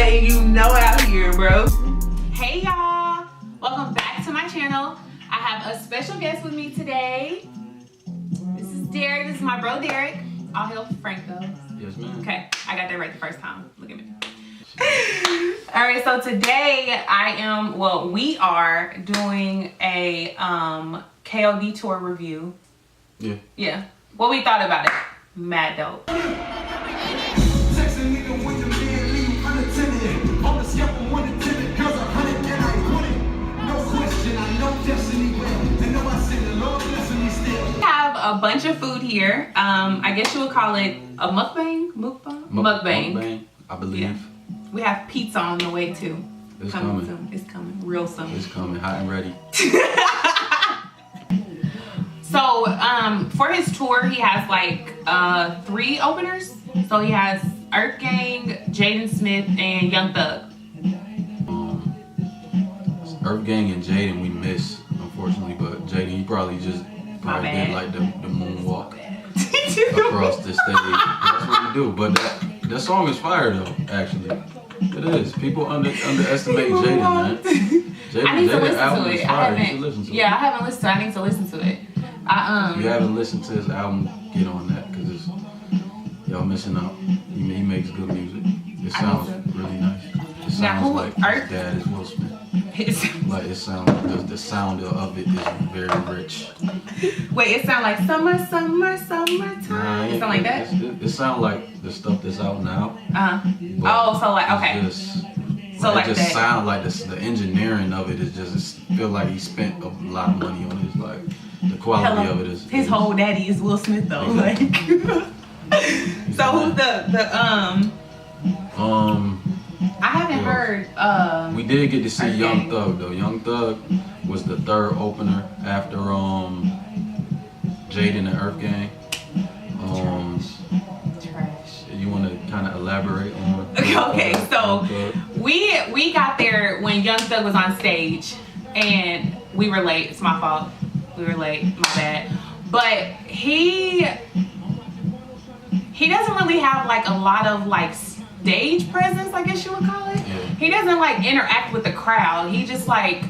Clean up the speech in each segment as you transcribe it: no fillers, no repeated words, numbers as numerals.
letting you know out here, bro. Hey y'all, welcome back to my channel. I have a special guest with me today. This is Derek. This is my bro Derek. I'll help Frank though. Yes, ma'am. Okay, I got that right the first time. Look at me. All right, so today we are doing a KOD tour review. Yeah. Yeah. What we thought about it? Mad dope. We have a bunch of food here. I guess you would call it a mukbang? Mukbang. I believe. Yeah. We have pizza on the way too. It's coming. Soon. It's coming real soon. It's coming, hot and ready. So for his tour, he has like 3 openers. So he has Earth Gang, Jaden Smith, and Young Thug. Earth Gang and Jaden we miss, unfortunately, but Jaden he probably did like the moonwalk across the stage. That's what he do. But that song is fire though, actually. It is. People underestimate Jaden, man. I need to listen album to is it. fire. I You should listen to it. I haven't listened to it. I need to listen to it. If you haven't listened to his album, get on that because y'all missing out. He makes good music. It sounds really nice. It sounds like his dad is Will Smith. Like it sounds, the sound of it is very rich. Wait, it sounds like summertime. Nah, It sound like that? It sounds like the stuff that's out now. Oh, so like okay. It just sound like the engineering of it is just feel like he spent a lot of money on it. Like the quality of it is. His whole daddy is Will Smith though. Exactly. Like. So who's the I haven't heard. We did get to see Young Thug though. Young Thug was the 3rd opener after Jaden and Earth Gang. Trash. You want to kind of elaborate on? Okay, so we got there when Young Thug was on stage, and we were late. It's my fault. We were late. My bad. But he doesn't really have like a lot of like stage presence, I guess you would call it. Yeah. He doesn't like interact with the crowd. He just like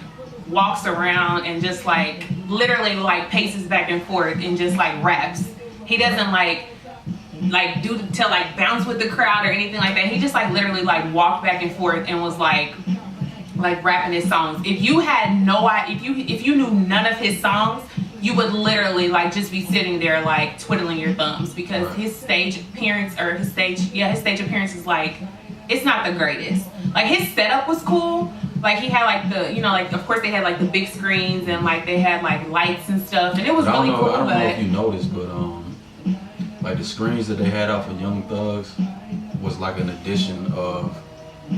walks around and just like literally like paces back and forth and just like raps. He doesn't like do to like bounce with the crowd or anything like that. He just like literally like walked back and forth and was like rapping his songs. If you had no idea, if you knew none of his songs, you would literally like just be sitting there like twiddling your thumbs because his stage appearance is like, it's not the greatest. Like his setup was cool. Like he had like the, of course they had like the big screens and like they had like lights and stuff and it was really cool. I don't know if you noticed, but like the screens that they had out for Young Thugs was like an addition of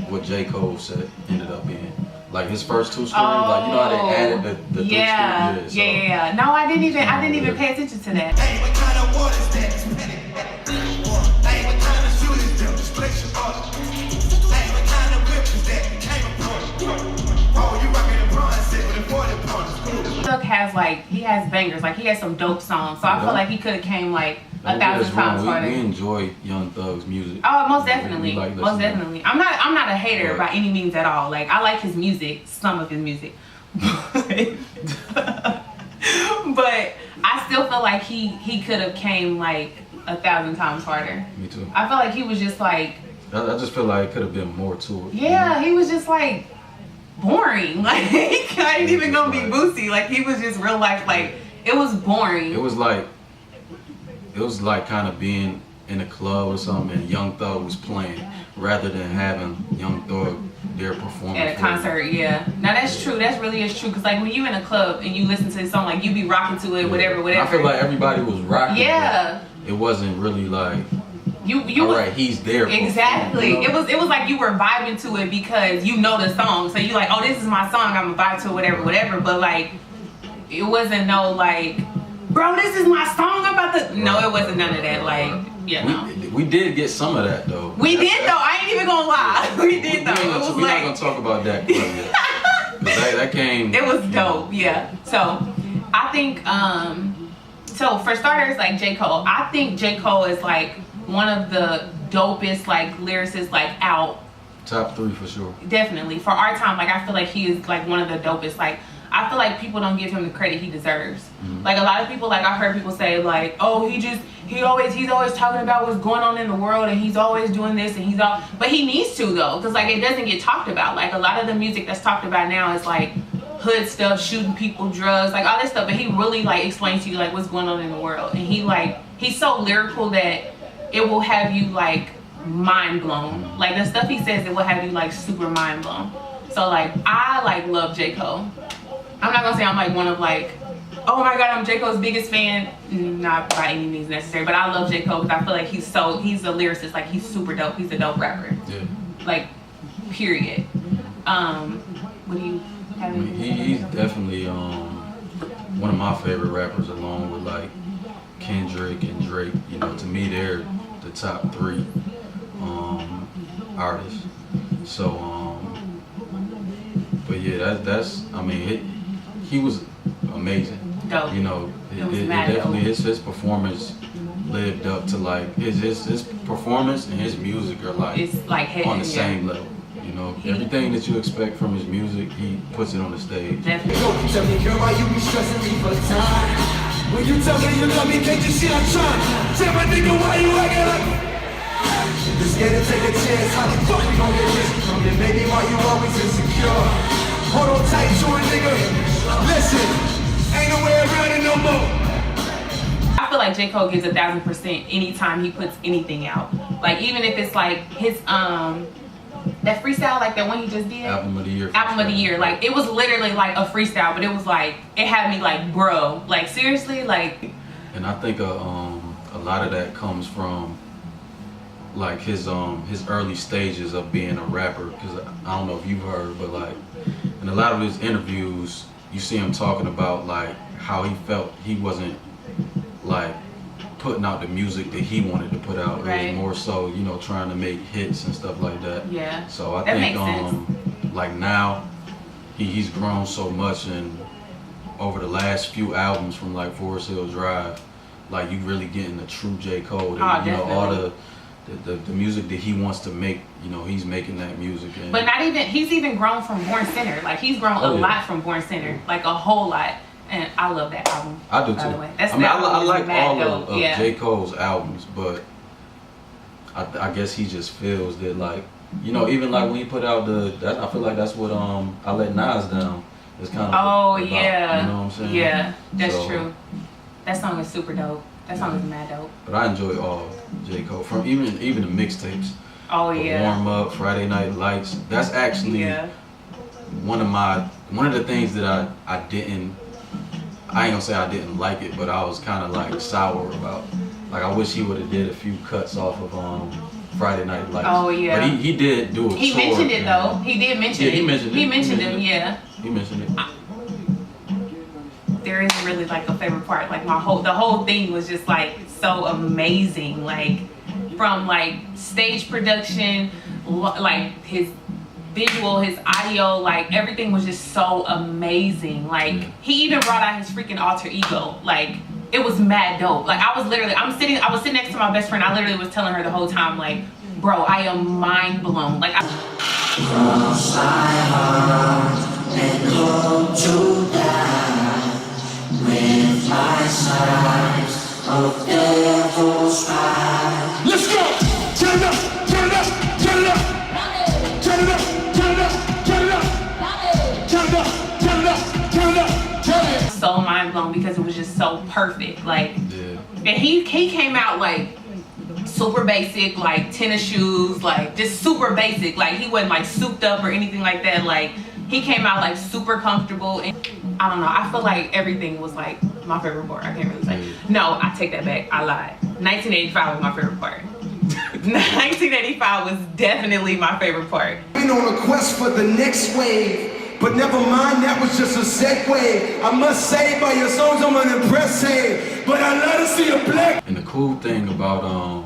what J.COLE set ended up being. Like his first 2 screens, like you know how they added the 3 screens? Yeah. No, I didn't even pay attention to that. Hey, what kind of water is that? Hey, what kind of shoes is them? Split your water. Hey, what kind of whip is that? Oh, you rockin' the bronze set with the 40 points. Thug has bangers, like he has some dope songs. So I feel like he could have came like 1,000 times harder. We enjoy Young Thug's music. Oh, most definitely. Most definitely. I'm not a hater Right. by any means at all. Like I like his music, some of his music. But I still feel like he could have came like 1,000 times harder. Me too. I feel like he was just like I just feel like it could have been more to it. Yeah, he was just like boring. Like I ain't even gonna be Boosie. Like he was just real life. Like it was boring. It was like kind of being in a club or something and Young Thug was playing rather than having Young Thug there performing at a concert. Yeah, now that's true. That really is true. Cause like when you in a club and you listen to a song, like you be rocking to it, whatever. I feel like everybody was rocking. Yeah. It wasn't really like you all right, he's there. Exactly. You know? It was like you were vibing to it because you know the song, so you like, oh, this is my song. I'm gonna vibe to it, whatever. But like, it wasn't no like, bro, this is my song. I'm about to. No, it wasn't none of that. Like, we did get some of that though. We did though. I ain't even gonna lie. We did though. We're not gonna talk about that. That came. It was dope. Yeah. So I think so for starters, like J.COLE, I think J.COLE is like one of the dopest like lyricists like out Top 3 for sure. Definitely. For our time, like I feel like he is like one of the dopest. Like I feel like people don't give him the credit he deserves. Like a lot of people, like I heard people say like, oh, he's always talking about what's going on in the world and he's always doing this and but he needs to though, because like it doesn't get talked about. Like a lot of the music that's talked about now is like hood stuff, shooting people, drugs, like all this stuff, but he really like explains to you like what's going on in the world, and he's so lyrical that it will have you like mind blown. Like the stuff he says, it will have you like super mind blown. So like I like love J. Cole. I'm not gonna say I'm like one of like, oh my god, I'm J. Cole's biggest fan. Not by any means necessary, but I love J. Cole because I feel like he's a lyricist. Like he's super dope. He's a dope rapper. Yeah. Like, period. What do you have? He's definitely one of my favorite rappers, along with like Kendrick and Drake. You know, to me they're the top 3 artists. So but yeah, that's I mean he was amazing. Dope. You know, it definitely his performance lived up to like his performance and his music are like, it's like on the same level. You know, everything that you expect from his music, he puts it on the stage. Definitely. You tell me, girl, why you be stressing me for time? When you tell me you love me, can't you see I'm trying? Tell my nigga why you acting like just scared to take a chance. How the fuck we gon' get this from you, baby? Why you always insecure? Hold on tight to a nigga. Listen, ain't no way around it no more. I feel like J. Cole gives 1,000% anytime he puts anything out. Like even if it's like his that freestyle, like that one he just did. Album of the year. Album of the year. Like it was literally like a freestyle, but it was like it had me like, bro, like seriously, like. And I think a lot of that comes from like his early stages of being a rapper, because I don't know if you've heard, but like in a lot of his interviews you see him talking about like how he felt he wasn't like putting out the music that he wanted to put out. Right. It was more so, you know, trying to make hits and stuff like that. Yeah. So I that think makes sense. like now he's grown so much, and over the last few albums from like Forest Hill Drive, like you really getting the true J. Cole. Oh, you know, all the music that he wants to make, you know, he's making that music. And but not even, he's even grown from Born Center. Like he's grown a lot from Born Center, like a whole lot. And I love that album. I do by too. the way. That's I mean, I like all dope. of J. Cole's albums, but I guess he just feels that like, you know, even like when he put out I feel like that's what I Let Nas Down is kind of about, yeah, you know what I'm saying? Yeah, that's So, true. That song is super dope. That song is mad dope. But I enjoy all J. Cole, from even the mixtapes. Oh yeah. Warm Up, Friday Night Lights. That's actually one of the things that I ain't gonna say I didn't like it, but I was kind of like sour about. Like I wish he would have did a few cuts off of Friday Night Lights. Oh yeah. But he did do it. He mentioned it though. He did mention it. He mentioned it. He mentioned him. Yeah. He mentioned it. There isn't really like a favorite part. Like the whole thing was just like so amazing. Like from like stage production, like his visual, his audio, like everything was just so amazing. Like he even brought out his freaking alter ego. Like it was mad dope. Like I was sitting next to my best friend. I literally was telling her the whole time, like, bro, I am mind blown. Like cross my heart and hope to die with my sides of devil's pride. Let's go! Turn it up! Turn it up! Turn it up! Turn it up! Turn it up! Turn it up! Turn it up! Turn it up! Turn it up! Turn it up! so mind blown because it was just so perfect. Like, and he came out like super basic, like tennis shoes, like just super basic. Like he wasn't like souped up or anything like that. Like he came out like super comfortable, and I don't know, I feel like everything was like my favorite part. I can't really say. No, I take that back. I lied. 1985 was my favorite part. 1985 was definitely my favorite part. Been on a quest for the next wave, but never mind, that was just a segue. I must say, by your songs I'm unimpressed, hey, but I love to see a black. And the cool thing about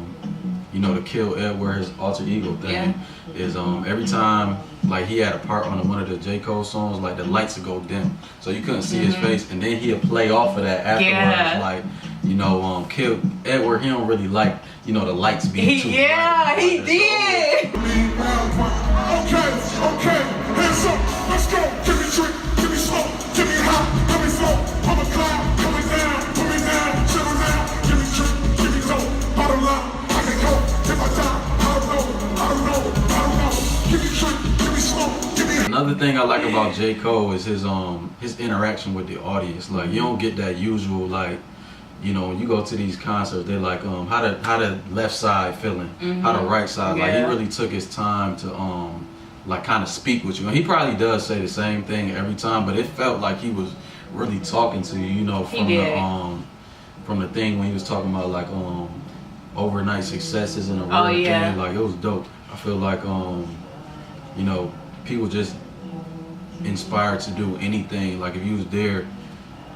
you know, the Kill Edward, his alter ego thing, is every time like he had a part on one of the J. Cole songs, like the lights would go dim, so you couldn't see his face, and then he'd play off of that afterwards, like you know, killed Edward. He don't really like, you know, the lights being too bright. He did. Okay, hands up, let's go. Give me drink, give me smoke, give me hot, give me flow. I'm a cloud, put me down, settle down. Give me drink, give me dope, bottom line, I can go. If I die, I don't know. Give me drink, give me smoke, give me. Another thing I like about J. Cole is his interaction with the audience. Like, you don't get that usual, like, you know, when you go to these concerts, they're like, how the left side feeling, how the right side. Like, he really took his time to like kind of speak with you. And he probably does say the same thing every time, but it felt like he was really talking to you, you know, from the thing when he was talking about like overnight successes and a real thing. Like, it was dope. I feel like you know, people just inspired to do anything. Like, if you was there,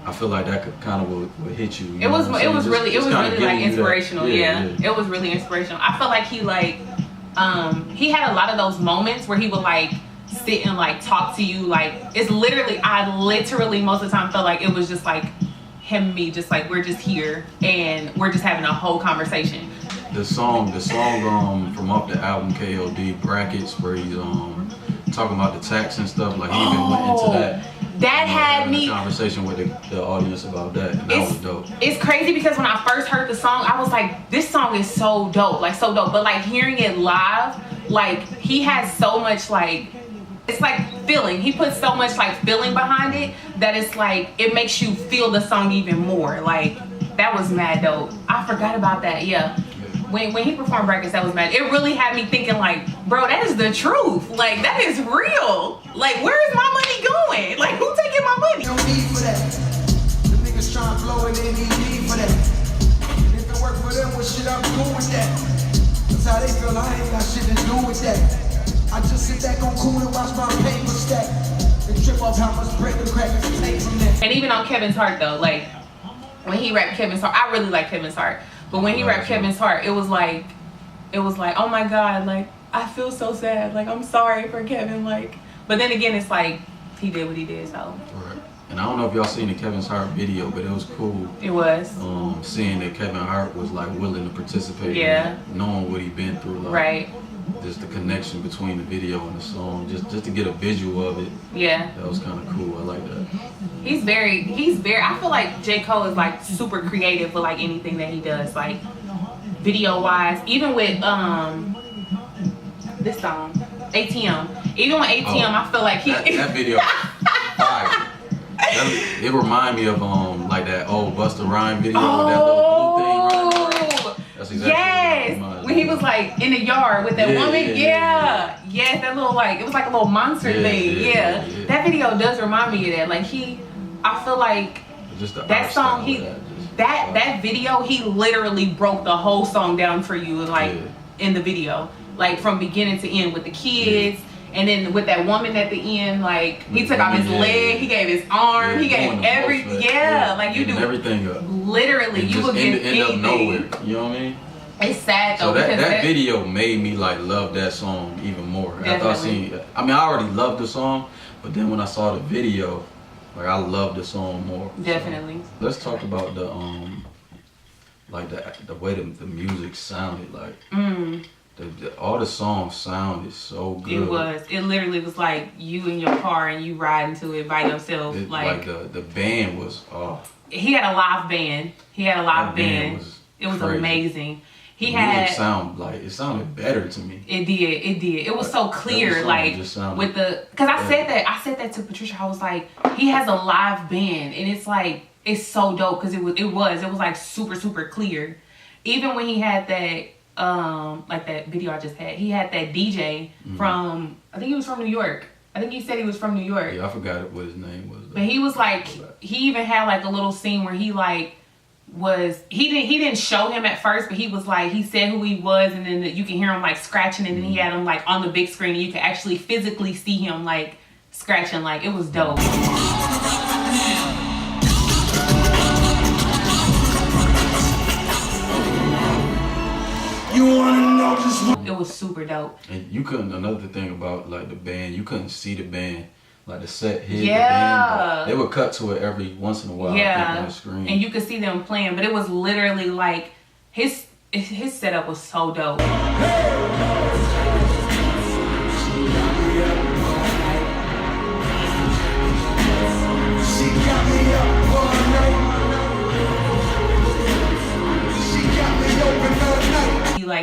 I feel like that could kind of would hit you. It was really like inspirational. It was really inspirational. I felt like he had a lot of those moments where he would like sit and like talk to you. Like, it's literally, I literally most of the time felt like it was just like him and me, just like we're just here and we're just having a whole conversation. The song from off the album KOD, Brackets, where he's talking about the tax and stuff. Like, he even went into that. That had me a conversation with the audience about that, and that was dope. It's crazy because when I first heard the song, I was like, this song is so dope, like so dope. But like hearing it live, like he has so much like, it's like feeling. He puts so much like feeling behind it that it's like, it makes you feel the song even more. Like, that was mad dope. I forgot about that, When he performed Brackets, that was mad. It really had me thinking like, bro, that is the truth. Like, that is real. Like, where is my money going? Like, who taking my money? No need for that. The niggas trying to blow it, they need for that. And if it work for them, what shit I'm doing with that? That's how they feel, I ain't got shit to do with that. I just sit back on cool and watch my paper stack. And trip off how much bread the crackers take from that. And even on Kevin's Heart though, like, when he rapped Kevin's Heart, I really like Kevin's Heart. But when he rapped Kevin's Heart, it was like, oh my God, like, I feel so sad. Like, I'm sorry for Kevin, like, but then again, it's like, he did what he did, so. Right. And I don't know if y'all seen the Kevin's Heart video, but it was cool. It was. Seeing that Kevin Hart was like willing to participate. Yeah. Knowing what he'd been through. Like, right. Just the connection between the video and the song, just to get a visual of it. Yeah. That was kind of cool. I like that. He's very, I feel like J. Cole is like super creative with like anything that he does, like video wise, even with this song, ATM. Even with ATM, I feel like that video fire. It remind me of like that old Busta Rhymes video with that little blue thing running around. That's exactly what when he was like in the yard with that woman. Yes, that little like, it was like a little monster thing. Yeah. That video does remind me of that. Like I feel like just that song, that video, he literally broke the whole song down for you, like in the video, like from beginning to end with the kids. And then with that woman at the end, like, he took off his leg, he gave his arm, he gave everything. Like, you do everything up. Literally, you would get end up nowhere. You know what I mean? It's sad though. So that video made me like love that song even more. Definitely. I already loved the song, but then when I saw the video, like, I loved the song more. Definitely. So, let's talk about the like the way the music sounded. Like, all the songs sounded so good. It literally was like you in your car and you riding to it by yourself. Like the band was he had a live band. It was crazy. Amazing. It sounded better to me. It did. It was so clear, like with the, because I said that to Patricia. I was like, he has a live band, and it's like, it's so dope because it was like super clear. Even when he had that like that video I just had, he had that DJ from, I think he was from New York. I think he said he was from New York. Yeah, I forgot what his name was. But he was like, he even had like a little scene where he like he didn't show him at first, but he was like, he said who he was, and then you can hear him like scratching, and then he had him like on the big screen, and you could actually physically see him like scratching. Like, it was dope. You wanna know just what? It was super dope. And you couldn't, another thing about like the band, you couldn't see the band like the set hit. Yeah. They would cut to it every once in a while. I think, on the screen. And you could see them playing, but it was literally like his setup was so dope.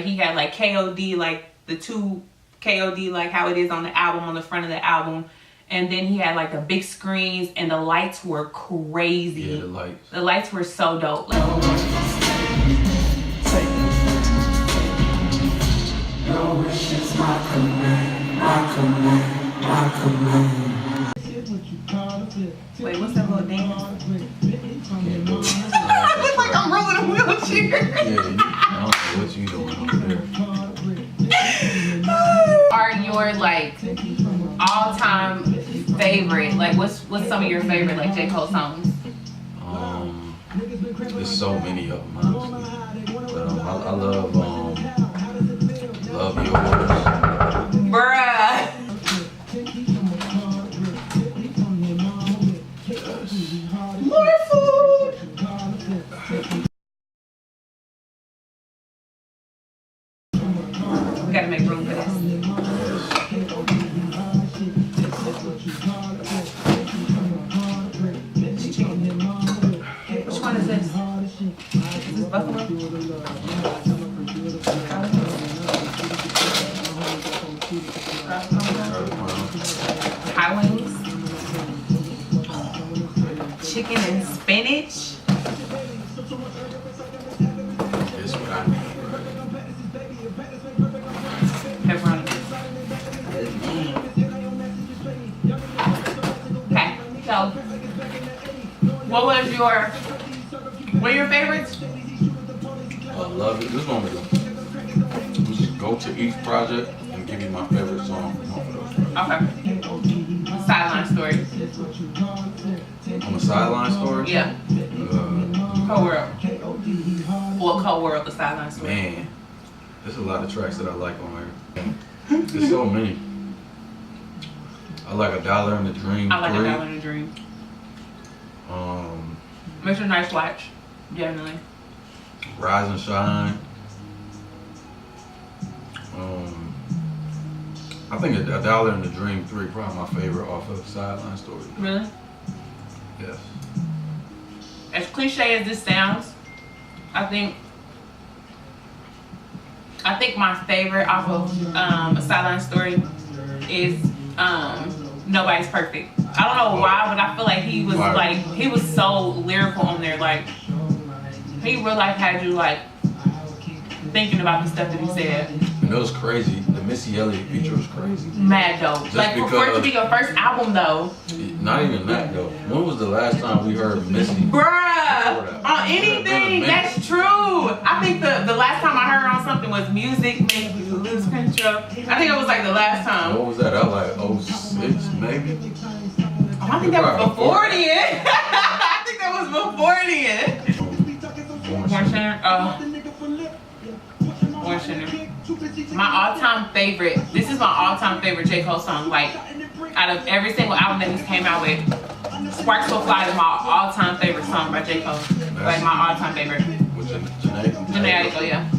He had like KOD, like the two KOD, like how it is on the album, on the front of the album. And then he had like the big screens, and the lights were crazy. Yeah, the lights. The lights were so dope. Your wish is my command, my command, my command. Wait, what's that little dance? Can't do it. I look like I'm rolling a wheelchair. Yeah, I don't know what you doing over there. Are your like all-time favorite? Like, what's some of your favorite like J. Cole songs? There's so many of them, honestly. But I love Yours. Bruh. More food. We gotta make room for this. Which one is this? Is this buffalo? High wings. Chicken and spinach. It's what I need. Pepperoni. Okay, so what are your favorites? I love it. This one we just go to each project and give you my favorite song from both of those projects. Okay. Sideline Story. On the Sideline Story? Yeah. Cold World. Well, Cold World, the Sideline Story. Man, there's a lot of tracks that I like on here. There's so many. I like $1 in the Dream. I like $1 in the Dream. Mr. Nice Watch, generally. Rise and Shine. I think $1 in the Dream 3 probably my favorite off of Sideline Story. Really? Yes. As cliche as this sounds, I think my favorite off of A Sideline Story is Nobody's Perfect. I don't know why, but I feel like he was so lyrical on there. Like, he really like had you like thinking about the stuff that he said. And it was crazy. The Missy Elliott feature was crazy. Mad dope. Just like for it to be your first album though. Not even that though. When was the last time we heard Missy? Bruh, on anything, that's true. I think the last time I heard her on something was Music Made You Lose Control. I think it was like the last time. What was that? I was like 06 maybe? Oh, I think that was before then. I think that was before then. Born Center? Born Center. My all-time favorite, this is my all-time favorite J. Cole song. Like, out of every single album that he's came out with, Sparks Will Fly is my all-time favorite song by J. Cole. Like, my all-time favorite. With Janae Aiko, yeah.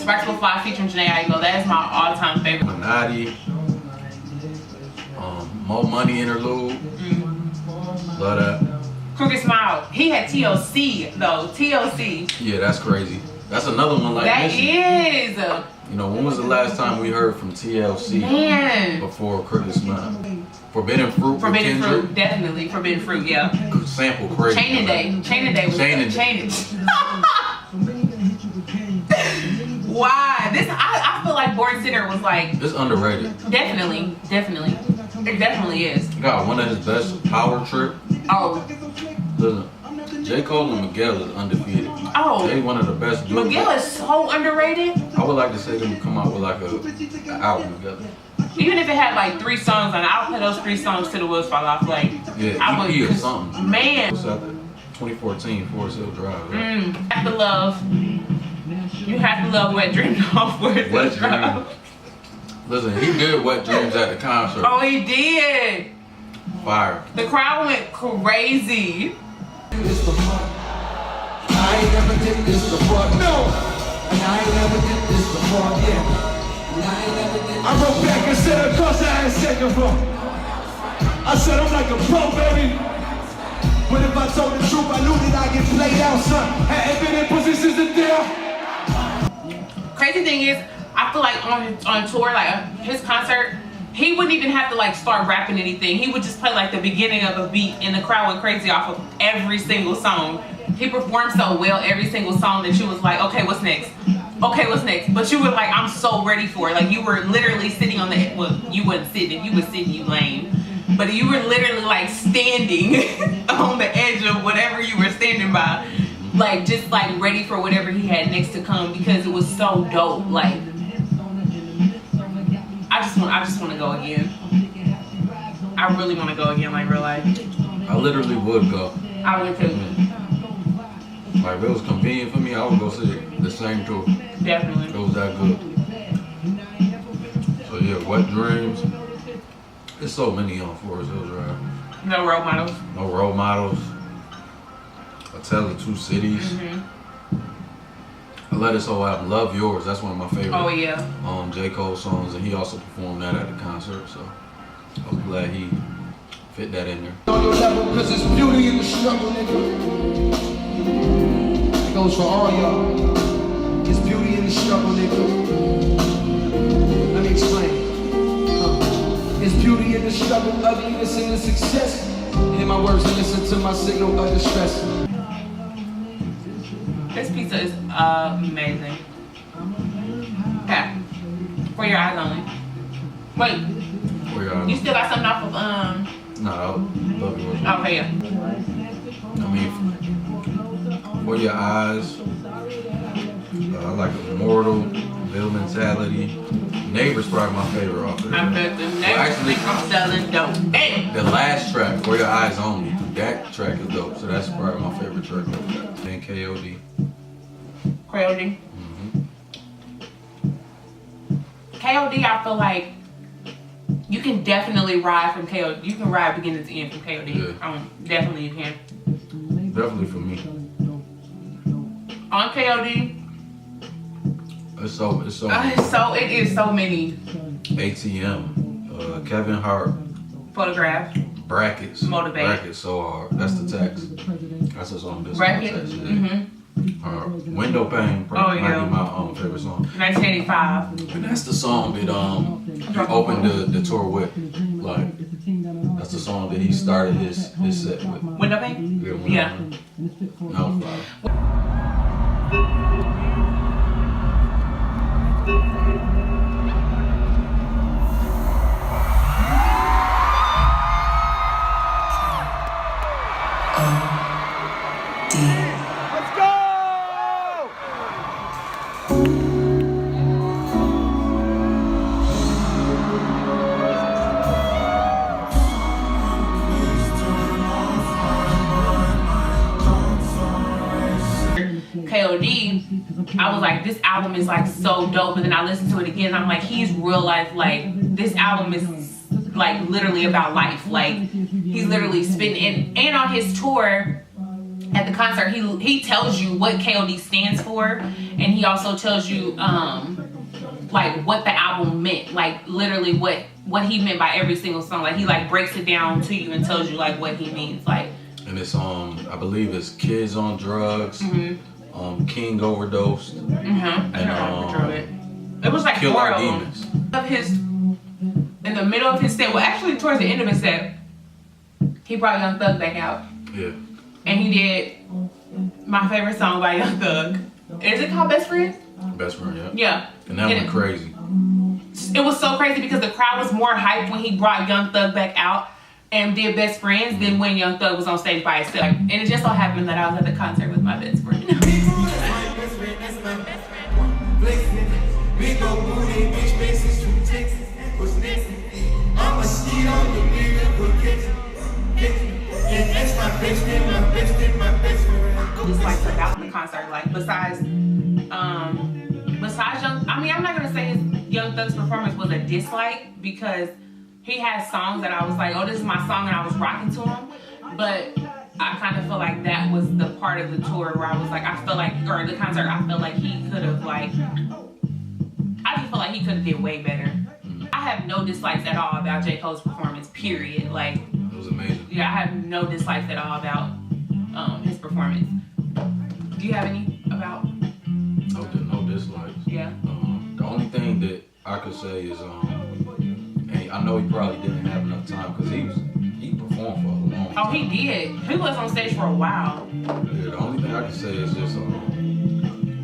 Sparks Will Fly featuring Janae Aiko. That is my all-time favorite. Minati. More Money interlude. Love that. Crooked Smile. He had TLC, though. TLC. Yeah, that's crazy. That's another one like That Missy. is. You know, when was the last time we heard from TLC? Man. Before Crooked Smile? Forbidden Fruit. Forbidden with Fruit, definitely. Forbidden Fruit, yeah. Sample crazy. Chain and Day. Chain and Day was Chain and Chain and Why? This I feel like Born Center was like It's underrated. definitely. It definitely is. Got one of his best power trip. Oh. Listen, J. Cole and Miguel is undefeated. Oh. They one of the best dudes. Miguel is so underrated. I would like to see them come out with like an album together. Even if it had like 3 songs on it, I'll play those 3 songs till the wheels fall off. Like, Yeah, I EP would, or something. Man. What's that? 2014 Forest Hill Drive. Right? Have to love. You have to love Wet Dreams off Forest Hill Wet Drive. Dreams. Listen, he did Wet Dreams at the concert. Oh, he did. Fire. The crowd went crazy. This before. I ain't never did this before. No. And I ain't never did this before. Yeah. And I ain't never did this. I wrote back and said, of course I ain't said before. I said I'm like a pro, baby. But if I told the truth, I knew that I get played out, son. Hadn't been in positions to deal. Crazy thing is, I feel like on tour, like his concert, he wouldn't even have to like start rapping anything. He would just play like the beginning of a beat and the crowd went crazy off of every single song. He performed so well every single song that you was like, okay, what's next? Okay, what's next? But you were like, I'm so ready for it. Like you were literally sitting on the, well, you wasn't sitting, you were sitting, you lame. But you were literally like standing on the edge of whatever you were standing by. Like just like ready for whatever he had next to come because it was so dope. Like I just want to go again. I really want to go again, like real life. I literally would go. I would too. Like if it was convenient for me, I would go see the same tour. Definitely. It was that good. So yeah, Wet Dreams. There's so many on Forest Hills Drive. No role models. No Role Models. A Tale of Two Cities. I Let It So Out. Love Yours. That's one of my favorite. Oh yeah. J.COLE songs, and he also performed that at the concert. So I'm glad he fit that in there. On your level, cause it's beauty in the struggle, nigga. It goes for all y'all. It's beauty in the struggle, nigga. Let me explain. It's beauty in the struggle, ugliness in the success. Hear my words and listen to my signal of distress. This pizza is amazing. Okay. For your eyes only. Wait. For your eyes. You still got something off of Nah, Love Yours. Okay, yeah. I mean, For Your Eyes. I like Immortal, Bill Mentality. Neighbor's probably my favorite off of there. I bet the next thing I'm selling dope. Damn. The last track, For Your Eyes Only, that track is dope. So that's probably my favorite track of that. And KOD. KOD. KOD, I feel like you can definitely ride from KOD. You can ride beginning to end from KOD. Yeah. Definitely you can. Definitely for me. On KOD, it is so many. ATM, Kevin Hart, Photograph, Brackets. Motivate. Brackets so hard. That's the text. That's a song. Brackets. Window Pane probably might be my favorite song. 1985. And that's the song that he opened the tour with. Like that's the song that he started his set with. Window Pane? Yeah. That was fire. Let's go! KOD, I was like, this album is like so dope, but then I listened to it again and I'm like, he's real life, like this album is like literally about life. Like he's literally spitting and on his tour at the concert he tells you what KOD stands for, and he also tells you like what the album meant, like literally what he meant by every single song. Like he like breaks it down to you and tells you like what he means. Like, and it's I believe it's Kids on Drugs, King Overdosed, and it was like Kill 4 Our of Demons. them. Of his, in the middle of his set, well actually towards the end of his set, he brought Young Thug back out. Yeah. And he did my favorite song by Young Thug. Is it called Best Friends? Best Friend, yeah. Yeah. And that went crazy. It was so crazy because the crowd was more hyped when he brought Young Thug back out and did Best Friends than when Young Thug was on stage by himself. And it just so happened that I was at the concert with my best friend. Just like about the concert, like besides Young, I mean I'm not gonna say Young Thug's performance was a dislike because he had songs that I was like, oh, this is my song, and I was rocking to him. But I kind of feel like that was the part of the tour where I was like, I feel like, or the concert, I feel like he could have like, I just feel like he could have did way better. I have no dislikes at all about J. Cole's performance, period. Like, It was amazing. yeah, I have no dislikes at all about his performance. Do you have any about? No dislikes. Yeah. The only thing that I could say is, and I know he probably didn't have enough time because he performed for a long time. Oh, he did. He was on stage for a while. Yeah, the only thing I can say is just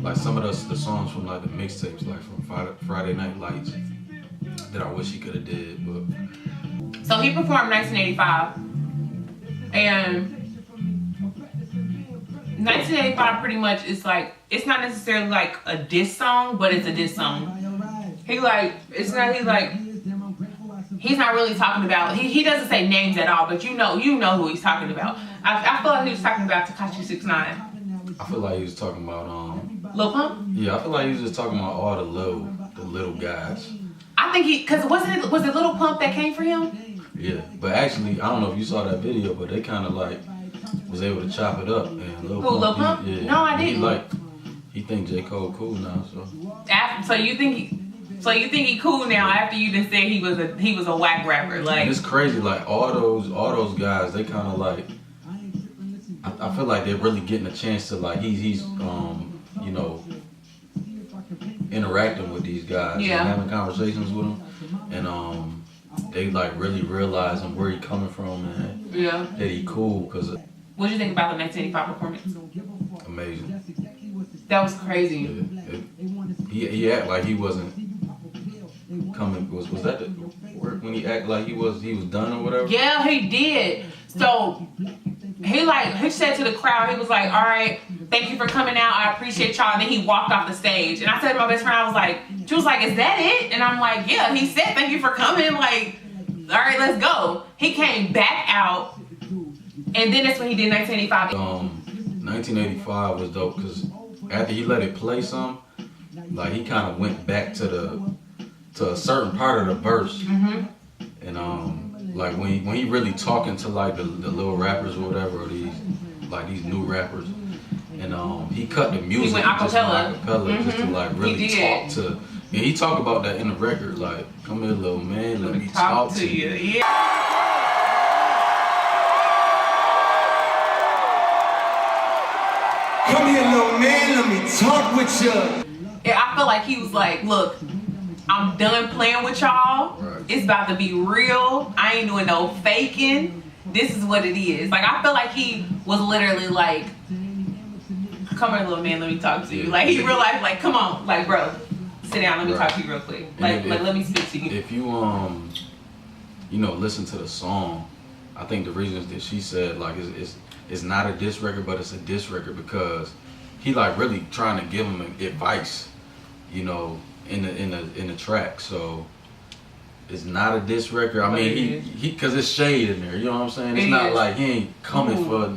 like some of the songs from like the mixtapes, like from Friday Night Lights, that I wish he could have did. But So he performed 1985, and 1985 pretty much is like, it's not necessarily like a diss song, but it's a diss song. He's not really talking about, he doesn't say names at all, but you know who he's talking about. I feel like he was talking about Tekashi 6ix9ine. I feel like he was talking about Lil Pump? yeah, I feel like he was just talking about all the little guys. I think because was it Lil Pump that came for him? Yeah, but actually, I don't know if you saw that video, but they kind of like was able to chop it up. And Lil Pump? Yeah, No, I didn't. He think J. Cole cool now, so. So you think he cool now after you just said he was a whack rapper? Like, And it's crazy, like all those guys, they kind of like. I feel like they're really getting a chance to like he's you know, interacting with these guys, yeah, and having conversations with them, and they like really realizing where he coming from and yeah, that he cool. Cause what did you think about the 1985 performance? amazing. That was crazy. Yeah, he act like he wasn't coming. Was that the work when he act like he was done or whatever? Yeah, he did. So he said to the crowd, he was like, all right, thank you for coming out, I appreciate y'all. And then he walked off the stage, and I said to my best friend, she was like, is that it? And I'm like, yeah, he said thank you for coming, like, all right, let's go. He came back out, and then that's when he did 1985. 1985 was dope because after he let it play some, like he kind of went back to a certain part of the verse, and like when he really talking to like the little rappers or whatever, or these new rappers, and he cut the music, he went acapella, just to like really talk to. And he talked about that in the record, like, come here, little man, let me talk to you. Yeah. Come here, little man, let me talk with you. Yeah, I feel like he was like, look, I'm done playing with y'all. Right. It's about to be real. I ain't doing no faking. This is what it is. Like, I feel like he was literally like, come here, little man, let me talk to you. Like, he realized, like, come on, like, bro, sit down, let me talk to you real quick. Like, let me speak to you. If you, listen to the song, I think the reasons that she said, like, it's not a diss record, but it's a diss record because he, like, really trying to give him advice, in the track. So it's not a diss record. I mean, he because it's shade in there. You know what I'm saying? It's not like he ain't coming for.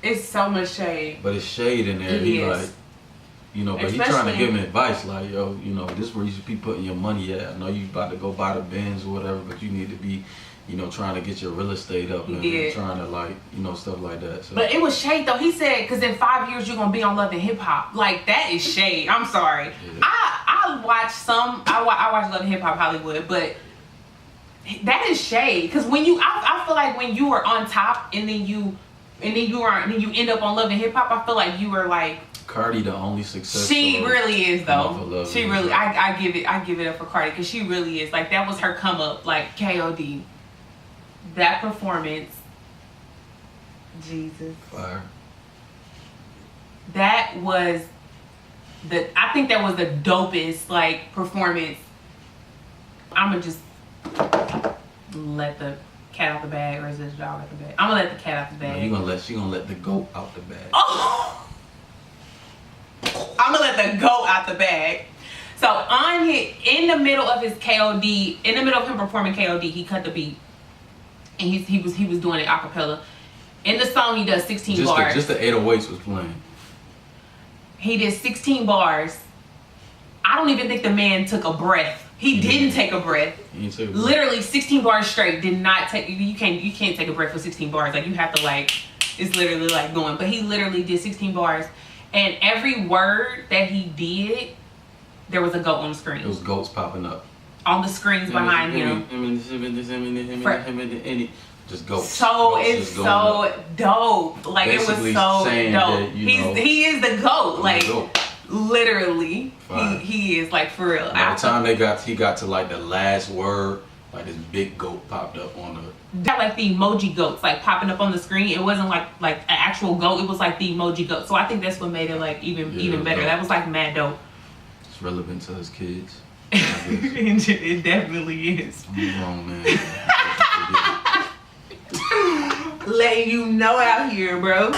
It's so much shade. But it's shade in there. He like, but he trying to give him advice like, yo, this is where you should be putting your money at. I know you about to go buy the Benz or whatever, but you need to be, trying to get your real estate up and trying to like, stuff like that. So. But it was shade though. He said, because in 5 years you're gonna be on Love and Hip Hop. Like, that is shade. I'm sorry. Yeah. I watch Love and Hip Hop Hollywood, but that is shade. Because when I feel like when you were on top and then you end up on Love and Hip Hop, I feel like you were like. Cardi the only success. She really is though. She really. I give it up for Cardi because she really is. Like, that was her come up. Like, KOD. That performance. Jesus. Fire. That was I think that was the dopest like performance. I'ma just let the cat out the bag, or is this dog out the bag? I'm gonna let the cat out the bag. No, she gonna let the goat out the bag. Oh! I'm gonna let the goat out the bag. So in the middle of his KOD, in the middle of him performing KOD, he cut the beat, and he was doing it a cappella. In the song, he does 16 bars. Just the 808s was playing. He did 16 bars. I don't even think the man took a breath. He didn't take a breath. He didn't take a breath. Literally 16 bars straight. Did not take. You can't take a breath for 16 bars. Like you have to like. It's literally like going. But he literally did 16 bars, and every word that he did, there was a goat on the screen. It was goats popping up on the screens behind him. Just goats. So goats it's so dope. Like basically it was so dope. That, He is the goat. Like goat. Literally, he is like for real. By the time he got to like the last word, like this big goat popped up on the. That like the emoji goats like popping up on the screen. It wasn't like an actual goat. It was like the emoji goat. So I think that's what made it like even better. Dope. That was like mad dope. It's relevant to his kids. It definitely is. I'm wrong, man. Letting you know out here, bro.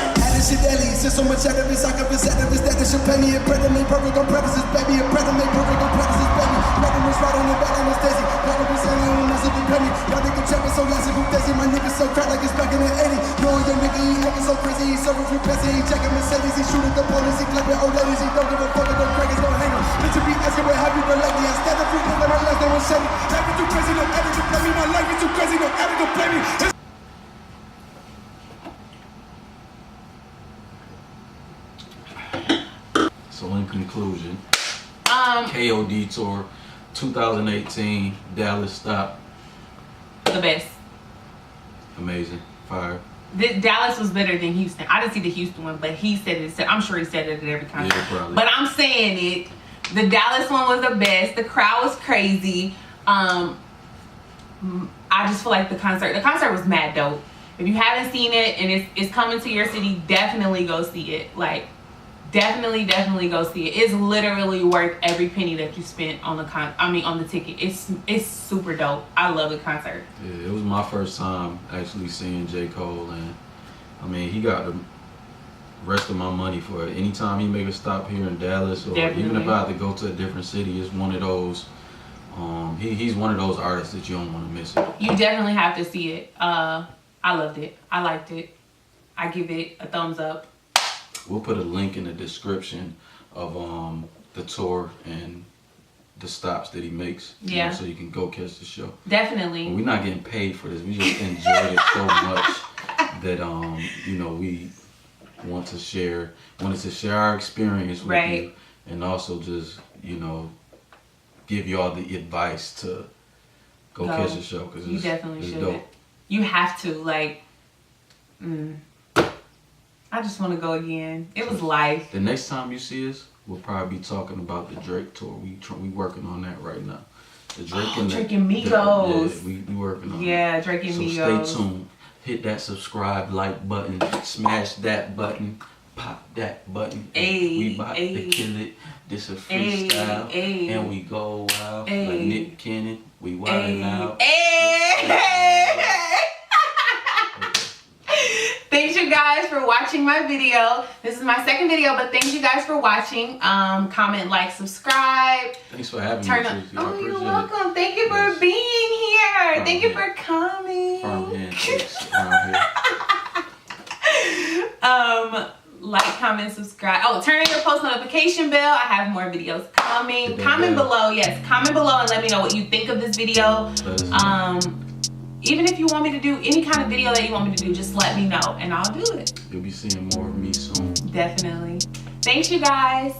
Shit daily, since so much out of this, I can present this, that should pay me a predator, me perfect on premises, baby, a predator, me perfect on premises, baby. Nothing was right on the back on the Stacy, nothing was saying on the city penny. Y'all niggas trapping so lousy, who daisy, my niggas so crack like it's back in the 80s. Knowing your nigga, he looking so crazy, he serving for Pepsi, he checking Mercedes, he shooting the police, he clapping old ladies, he don't give a fuck if the crackers don't hang him. Bitch, be asking where have you been lately? I stand up for you, and my last name was Shady. Life is too crazy, no edit to play me, my life is too crazy, no edit to play me. So in conclusion, KOD tour 2018 Dallas stop. The best. Amazing. Fire. Dallas was better than Houston. I didn't see the Houston one, but he said it. I'm sure he said it at every concert. Yeah, probably. But I'm saying it. The Dallas one was the best. The crowd was crazy. I just feel like the concert was mad dope. If you haven't seen it and it's coming to your city, definitely go see it. Like, definitely go see it. It's literally worth every penny that you spent on on the ticket. It's super dope. I love the concert. Yeah, it was my first time actually seeing J.COLE, and I mean, he got the rest of my money for it. Anytime he make a stop here in Dallas, or Definitely. even if I had to go to a different city, it's one of those. He's one of those artists that you don't want to miss it. You definitely have to see it. I loved it. I liked it. I give it a thumbs up. We'll put a link in the description of the tour and the stops that he makes. Yeah. So you can go catch the show. Definitely. We're not getting paid for this. We just enjoyed it so much that we wanted to share our experience with you, and also just give y'all the advice to go catch the show, because you definitely should. dope. You have to I just want to go again. It was life. The next time you see us, we'll probably be talking about the Drake tour. We working on that right now. The Drake and Drake and Migos. We working on Yeah, Drake and Migos. So stay tuned. Hit that subscribe, like button, smash that button, pop that button. We about to kill it. This a freestyle, and we go wild like Nick Cannon. We wildin' out. Thanks you guys for watching my video. This is my second video, but thanks you guys for watching. Comment, like, subscribe. Thanks for having me. Oh, you're welcome. Thank you for being here. Thank you for coming. Firm handshakes around here. Like, comment, subscribe. Oh, turn on your post notification bell. I have more videos coming. Comment below. Yes, comment below and let me know what you think of this video. Even if you want me to do any kind of video that you want me to do, just let me know and I'll do it. You'll be seeing more of me soon. Definitely. Thanks you guys.